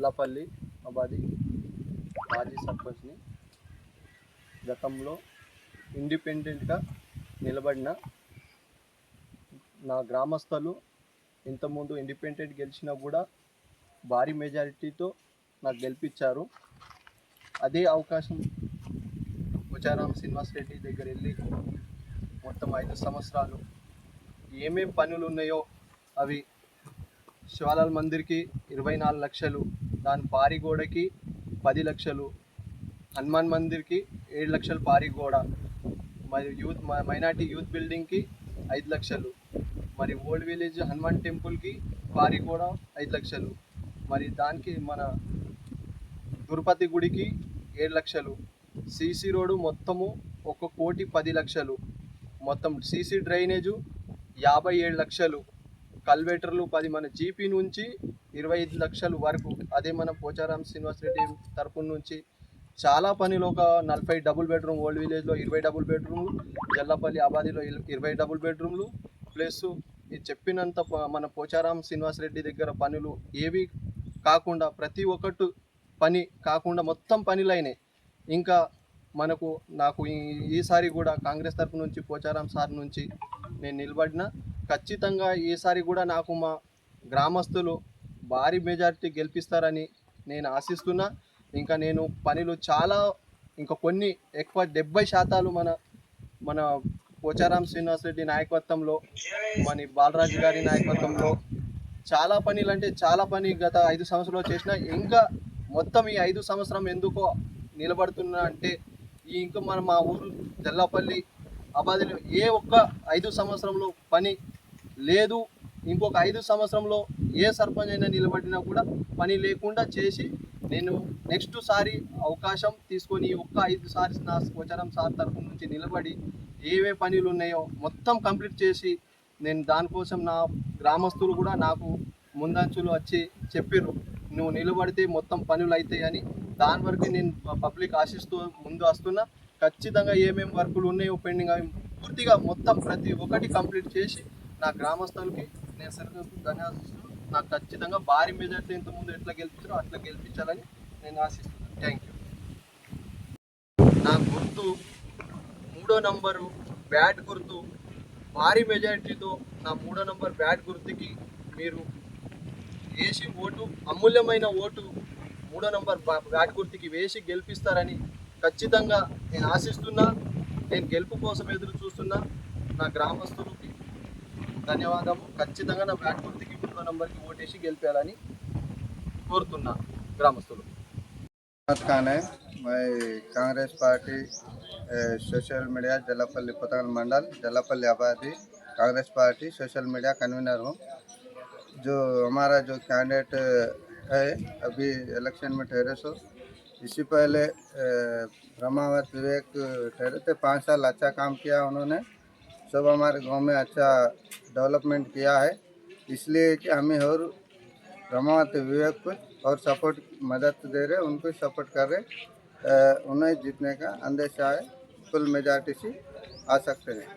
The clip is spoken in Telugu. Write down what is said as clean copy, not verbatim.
జల్లపల్లి అబాది మాజీ సర్పంచ్ని. గతంలో ఇండిపెండెంట్గా నిలబడిన నా గ్రామస్తులు ఇంతకుముందు ఇండిపెండెంట్ గెలిచినా కూడా భారీ మెజారిటీతో నాకు గెలిపించారు. అదే అవకాశం పోచారం శ్రీనివాస్ రెడ్డి దగ్గర వెళ్ళి మొత్తం 5 సంవత్సరాలు ఏమేం పనులు ఉన్నాయో అవి శివాలాల్ మందిర్కి 24 లక్షలు, దాని పారి గోడకి 10 లక్షలు, హనుమాన్ మందిర్కి 7 లక్షలు పారి గోడ, మరి మైనార్టీ యూత్ బిల్డింగ్కి 5 లక్షలు, మరి ఓల్డ్ విలేజ్ హనుమాన్ టెంపుల్కి పారి గోడ 5 లక్షలు, మరి దానికి మన తిరుపతి గుడికి 7 లక్షలు, సీసీ రోడ్డు మొత్తము 1,10,00,000, మొత్తం సీసీ డ్రైనేజు 57 లక్షలు, కల్వేటర్లు 10, మన జీపీ నుంచి 25 లక్షలు వరకు. అదే మన పోచారం శ్రీనివాస్ రెడ్డి తరపు నుంచి చాలా పనులు, ఒక 40 డబుల్ బెడ్రూమ్, ఓల్డ్ విలేజ్లో 20 డబుల్ బెడ్రూమ్లు, జల్లపల్లి ఆబాదిలో 20 డబుల్ బెడ్రూమ్లు, ప్లస్ ఇది చెప్పినంత మన పోచారం శ్రీనివాస్ రెడ్డి దగ్గర పనులు ఏవి కాకుండా ప్రతి ఒక్కటి పని కాకుండా మొత్తం పనులైనాయి. ఇంకా నాకు ఈసారి కూడా కాంగ్రెస్ తరపు నుంచి పోచారం సార్ నుంచి నేను నిలబడిన, ఖచ్చితంగా ఈసారి కూడా నాకు మా గ్రామస్తులు భారీ మెజారిటీ గెలిపిస్తారని నేను ఆశిస్తున్నా. ఇంకా నేను పనులు చాలా ఇంకా కొన్ని ఎక్కువ 70% మన పోచారం శ్రీనివాస్ రెడ్డి నాయకత్వంలో, మన బాలరాజు గారి నాయకత్వంలో చాలా పనులు అంటే చాలా పని గత 5 సంవత్సరాలు చేసిన. ఇంకా మొత్తం ఈ 5 సంవత్సరం ఎందుకో నిలబడుతున్నా అంటే ఇంకా మా ఊరు జల్లపల్లి అబాదిలో ఏ ఒక్క 5 సంవత్సరంలో పని లేదు. ఇంకొక 5 సంవత్సరంలో ఏ సర్పంచ్ అయినా నిలబడినా కూడా పని లేకుండా చేసి నేను నెక్స్ట్ సారి అవకాశం తీసుకొని ఒక్క 5 సారి నా పోచారం సార్ తరఫు నుంచి నిలబడి ఏవే పనులు ఉన్నాయో మొత్తం కంప్లీట్ చేసి నేను దానికోసం నా గ్రామస్తులు కూడా నాకు ముందంచులు వచ్చి చెప్పారు, నువ్వు నిలబడితే మొత్తం పనులు అవుతాయి అని. దాని వరకు నేను పబ్లిక్ ఆశిస్తూ ముందు వస్తున్నా. ఖచ్చితంగా ఏమేమి వర్కులు ఉన్నాయో పెండింగ్ అవి పూర్తిగా మొత్తం ప్రతి ఒక్కటి కంప్లీట్ చేసి నా గ్రామస్తులకి నేను ధన్యవాదాలు. నాకు ఖచ్చితంగా భారీ మెజార్టీ ఇంతకుముందు ఎట్లా గెలిపించారో అట్లా గెలిపించాలని నేను ఆశిస్తున్నాను. Thank you. నా గుర్తు 3వ నంబరు బ్యాట్ గుర్తు. భారీ మెజారిటీతో నా 3వ నంబర్ బ్యాట్ గుర్తుకి మీరు వేసి ఓటు, అమూల్యమైన ఓటు 3వ నంబర్ బ్యాట్ గుర్తుకి వేసి గెలిపిస్తారని ఖచ్చితంగా నేను ఆశిస్తున్నా. నేను గెలుపు కోసం ఎదురు చూస్తున్నా. నా గ్రామస్తులకి ధన్యవాదాలు. ఖచ్చితంగా నా బ్యాట్ గుర్తుకి 3వ నంబర్కి ఓటేసి గెలిపేయాలని కోరుతున్నా గ్రామస్తులు. खान है, मैं कांग्रेस पार्टी सोशल मीडिया जल्लापल्ली पतंगल मंडल जल्लापल्ली आबादी Congress party social media convener हूँ। जो हमारा जो कैंडिडेट है अभी इलेक्शन में ठहरे सो, इससे पहले ब्रह्मावत विवेक ठहरे थे, 5 साल अच्छा काम किया उन्होंने। सब हमारे गांव में अच्छा डेवलपमेंट किया है, इसलिए कि हमें और ब्रह्मावत विवेक को और सपोर्ट मदद दे रहे, उनको सपोर्ट कर रहे, उन्हें जीतने का अंदेशा है। फुल मेजॉरिटी से आ सकते हैं।